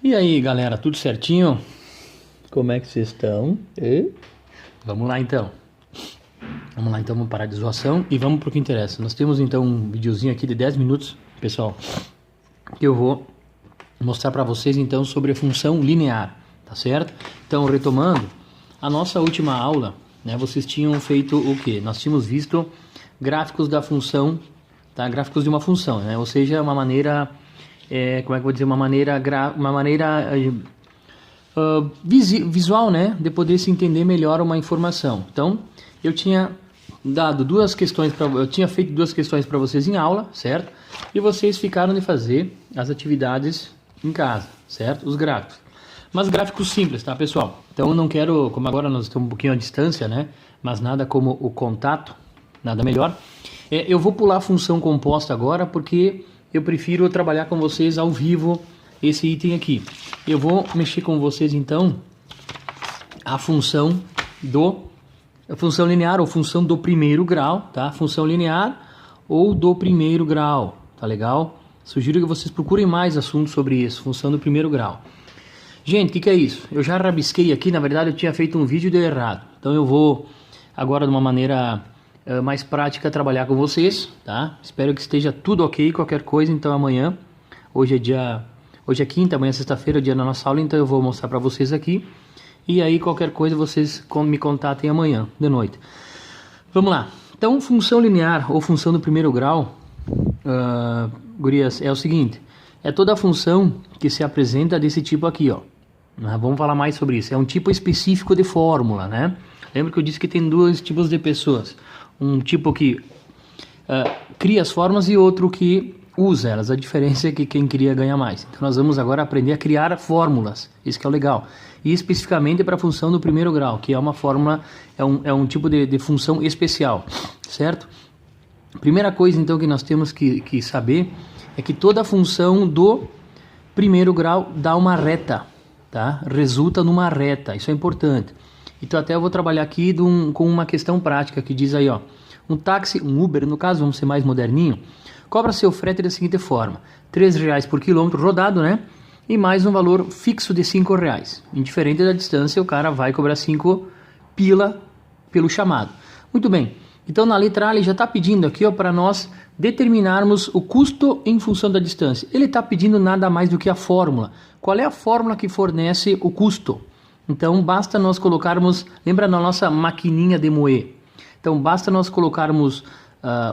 E aí, galera, tudo certinho? Como é que vocês estão? Vamos lá então. Vamos parar de zoação e vamos pro que interessa. Nós temos então um videozinho aqui de 10 minutos, pessoal, que eu vou mostrar para vocês então sobre a função linear, tá certo? Então, retomando a nossa última aula, né, vocês tinham feito o quê? Nós tínhamos visto gráficos da função, tá? Gráficos de uma função, né? Ou seja, uma maneira, como é que eu vou dizer, uma maneira visual, né, de poder se entender melhor uma informação. Então, eu tinha feito duas questões para vocês em aula, certo? E vocês ficaram de fazer as atividades em casa, certo? Os gráficos. Mas gráficos simples, tá, pessoal? Então, eu não quero, como agora nós estamos um pouquinho à distância, né, mas nada como o contato, nada melhor. Eu vou pular a função composta agora, porque eu prefiro trabalhar com vocês ao vivo esse item aqui. Eu vou mexer com vocês então a função linear ou função do primeiro grau, tá? Função linear ou do primeiro grau, tá legal? Sugiro que vocês procurem mais assuntos sobre isso, função do primeiro grau. Gente, o que é isso? Eu já rabisquei aqui, na verdade eu tinha feito um vídeo e deu errado. Então eu vou agora de uma maneira mais prática trabalhar com vocês, tá? Espero que esteja tudo ok, qualquer coisa, então amanhã, hoje é quinta, amanhã é sexta-feira, é o dia da nossa aula, então eu vou mostrar para vocês aqui. E aí qualquer coisa vocês me contatem amanhã, de noite. Vamos lá. Então, função linear ou função do primeiro grau, gurias, é o seguinte. É toda a função que se apresenta desse tipo aqui, ó. Vamos falar mais sobre isso. É um tipo específico de fórmula, né? Lembra que eu disse que tem dois tipos de pessoas. Um tipo que cria as fórmulas e outro que usa elas. A diferença é que quem cria ganha mais. Então nós vamos agora aprender a criar fórmulas. Isso que é o legal. E especificamente para a função do primeiro grau, que é uma fórmula, é um tipo de função especial, certo? Primeira coisa então que nós temos que saber é que toda função do primeiro grau dá uma reta, tá? Resulta numa reta. Isso é importante. Então até eu vou trabalhar aqui com uma questão prática que diz aí, ó. Um táxi, um Uber, no caso, vamos ser mais moderninho, cobra seu frete da seguinte forma: R$3 por quilômetro rodado, né? E mais um valor fixo de R$5. Indiferente da distância, o cara vai cobrar 5 pila pelo chamado. Muito bem. Então, na letra A, ele já está pedindo aqui para nós determinarmos o custo em função da distância. Ele está pedindo nada mais do que a fórmula. Qual é a fórmula que fornece o custo? Então, basta nós colocarmos... Lembra na nossa maquininha de moer? Então, basta nós colocarmos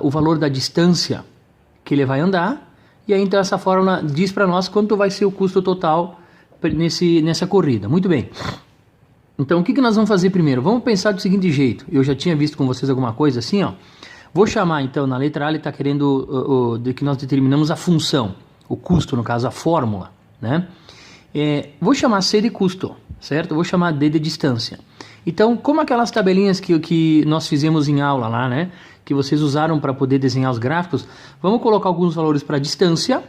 o valor da distância que ele vai andar, e aí então essa fórmula diz para nós quanto vai ser o custo total nessa corrida. Muito bem. Então, o que nós vamos fazer primeiro? Vamos pensar do seguinte jeito. Eu já tinha visto com vocês alguma coisa assim, ó. Vou chamar então, na letra A ele está querendo de que nós determinamos a função, o custo, no caso, a fórmula, né? Vou chamar C de custo, certo? Vou chamar D de distância. Então, como aquelas tabelinhas que nós fizemos em aula lá, né? Que vocês usaram para poder desenhar os gráficos, vamos colocar alguns valores para a distância,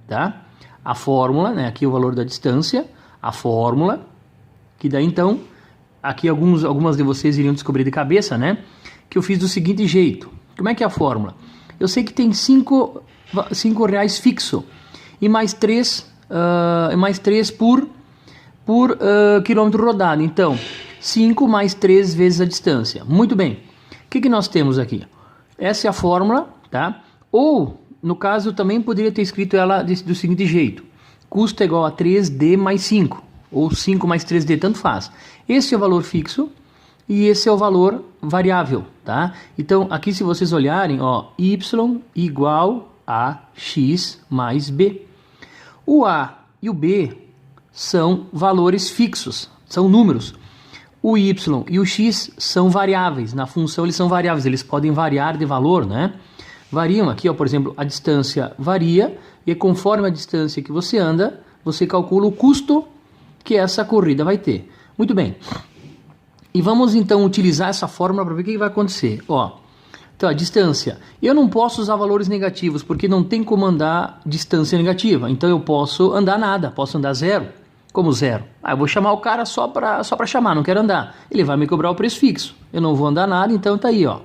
tá? A fórmula, né? Aqui o valor da distância, a fórmula, que daí então, aqui algumas de vocês iriam descobrir de cabeça, né? Que eu fiz do seguinte jeito. Como é que é a fórmula? Eu sei que tem R$5 fixo e mais 3 por quilômetro rodado. Então, 5 mais 3 vezes a distância. Muito bem. O que nós temos aqui? Essa é a fórmula, tá? Ou, no caso, eu também poderia ter escrito ela do seguinte jeito. Custo é igual a 3D mais 5. Ou 5 mais 3D, tanto faz. Esse é o valor fixo e esse é o valor variável, tá? Então, aqui se vocês olharem, ó, Y igual a X mais B. O A e o B são valores fixos, são números. O Y e o X são variáveis. Na função eles são variáveis, eles podem variar de valor, né? Variam aqui, ó, por exemplo, a distância varia e conforme a distância que você anda, você calcula o custo que essa corrida vai ter. Muito bem. E vamos então utilizar essa fórmula para ver o que vai acontecer. Ó, então a distância. Eu não posso usar valores negativos porque não tem como andar distância negativa. Então eu posso andar nada, posso andar zero. Como zero? Eu vou chamar o cara só para chamar, não quero andar. Ele vai me cobrar o preço fixo. Eu não vou andar nada, então tá aí, ó.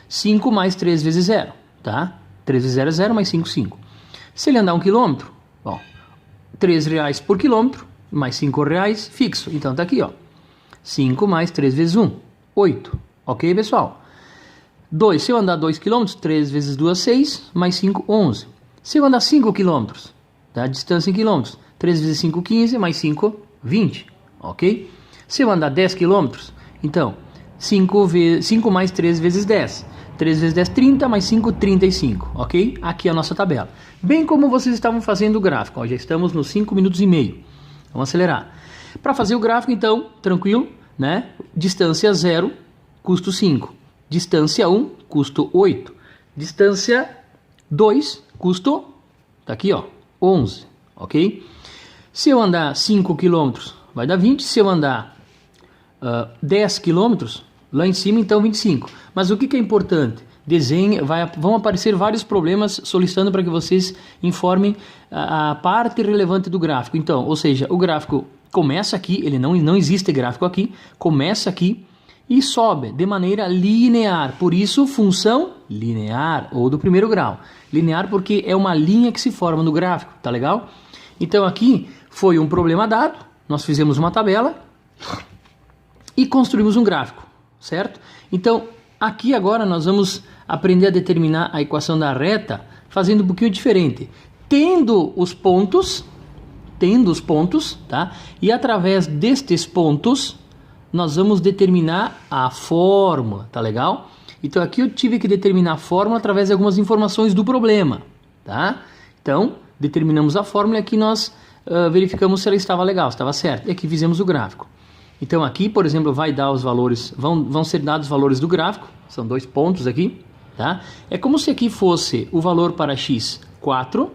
5 mais 3 vezes 0, tá? 3 vezes 0 é 0, mais 5, 5. Se ele andar 1 quilômetro, ó, R$ 3 por quilômetro, mais R$ 5 fixo. Então tá aqui, ó. 5 mais 3 vezes 1, 8. Ok, pessoal? 2, se eu andar 2 km, 3 vezes 2, 6, mais 5, 11. Se eu andar 5 km, tá? Distância em quilômetros, 3 vezes 5, 15, mais 5, 20. Ok? Se eu andar 10 km, então 5 mais 3 vezes 10. 3 vezes 10, 30, mais 5, 35. Ok? Aqui é a nossa tabela. Bem como vocês estavam fazendo o gráfico. Ó, já estamos nos 5 minutos e meio. Vamos acelerar. Para fazer o gráfico, então, tranquilo, né? Distância 0, custo 5. Distância 1, custo 8. Distância 2, custo, tá aqui, ó, 11, ok? Se eu andar 5 km, vai dar 20. Se eu andar 10 km, lá em cima, então 25. Mas o que é importante? Desenhe, vão aparecer vários problemas solicitando para que vocês informem a parte relevante do gráfico. Então, ou seja, o gráfico começa aqui, ele não existe gráfico aqui, começa aqui, e sobe de maneira linear, por isso função linear ou do primeiro grau. Linear porque é uma linha que se forma no gráfico, tá legal? Então aqui foi um problema dado, nós fizemos uma tabela e construímos um gráfico, certo? Então aqui agora nós vamos aprender a determinar a equação da reta fazendo um pouquinho diferente. Tendo os pontos, tá? E através destes pontos nós vamos determinar a fórmula, tá legal? Então aqui eu tive que determinar a fórmula através de algumas informações do problema, tá? Então, determinamos a fórmula e aqui nós verificamos se ela estava legal, se estava certo. E aqui fizemos o gráfico. Então aqui, por exemplo, vai dar os valores, vão ser dados os valores do gráfico, são 2 pontos aqui, tá? É como se aqui fosse o valor para x 4,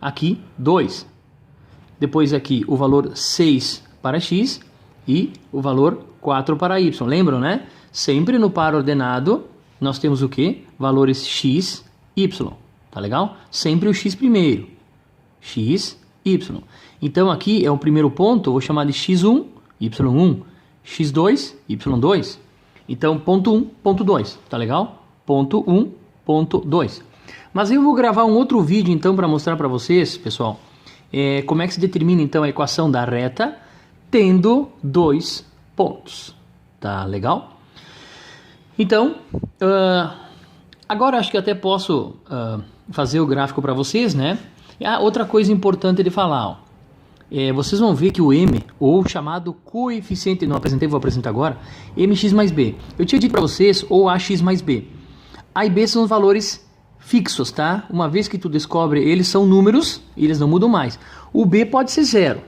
aqui 2. Depois aqui o valor 6 para x e o valor 4 para y. Lembram, né? Sempre no par ordenado nós temos o que? Valores x, y. Tá legal? Sempre o x primeiro. X, y. Então aqui é o primeiro ponto, eu vou chamar de x1, y1, x2, y2. Então ponto 1, ponto 2. Tá legal? Ponto 1, ponto 2. Mas eu vou gravar um outro vídeo então para mostrar para vocês, pessoal, como é que se determina então a equação da reta tendo 2 pontos, tá legal? Então, agora acho que até posso fazer o gráfico para vocês, né? Outra coisa importante de falar, ó, vocês vão ver que o M, ou chamado coeficiente, não apresentei, vou apresentar agora, mx mais b. Eu tinha dito para vocês, ou ax mais b. A e b são os valores fixos, tá? Uma vez que tu descobre, eles são números, eles não mudam mais. O b pode ser 0.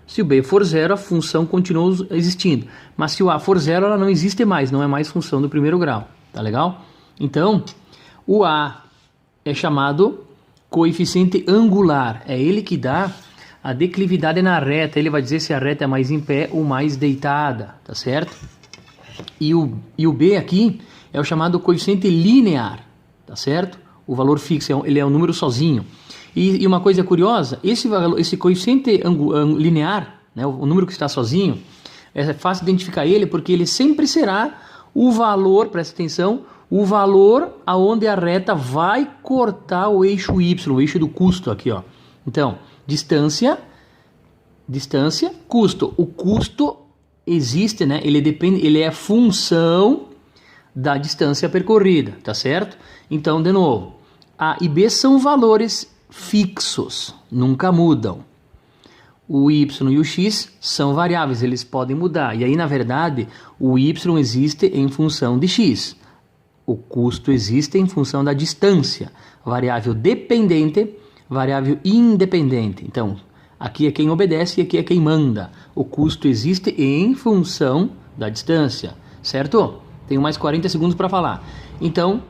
Se o b for 0, a função continua existindo. Mas se o a for 0, ela não existe mais, não é mais função do primeiro grau. Tá legal? Então, o a é chamado coeficiente angular. É ele que dá a declividade na reta. Ele vai dizer se a reta é mais em pé ou mais deitada. Tá certo? E o b aqui é o chamado coeficiente linear. Tá certo? O valor fixo, ele é um número sozinho. E uma coisa curiosa, esse coeficiente linear, né, o número que está sozinho, é fácil identificar ele porque ele sempre será o valor, presta atenção, o valor aonde a reta vai cortar o eixo y, o eixo do custo aqui, ó. Então, distância, custo. O custo existe, né? Ele é função da distância percorrida, tá certo? Então, de novo, a e b são valores fixos, nunca mudam. O y e o x são variáveis, eles podem mudar. E aí, na verdade, o y existe em função de x. O custo existe em função da distância. Variável dependente, variável independente. Então, aqui é quem obedece e aqui é quem manda. O custo existe em função da distância, certo? Tenho mais 40 segundos para falar. Então,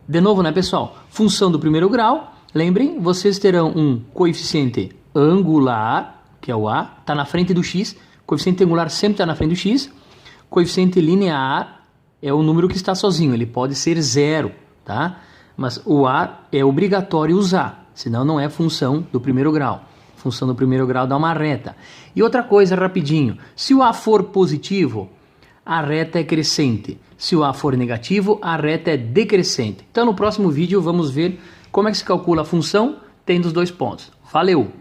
de novo, né, pessoal? Função do primeiro grau. Lembrem, vocês terão um coeficiente angular, que é o a, está na frente do x. Coeficiente angular sempre está na frente do x. Coeficiente linear é o número que está sozinho, ele pode ser 0, tá? Mas o a é obrigatório usar, senão não é função do primeiro grau. Função do primeiro grau dá uma reta. E outra coisa, rapidinho, se o a for positivo, a reta é crescente. Se o a for negativo, a reta é decrescente. Então no próximo vídeo vamos ver como é que se calcula a função tendo os 2 pontos. Valeu!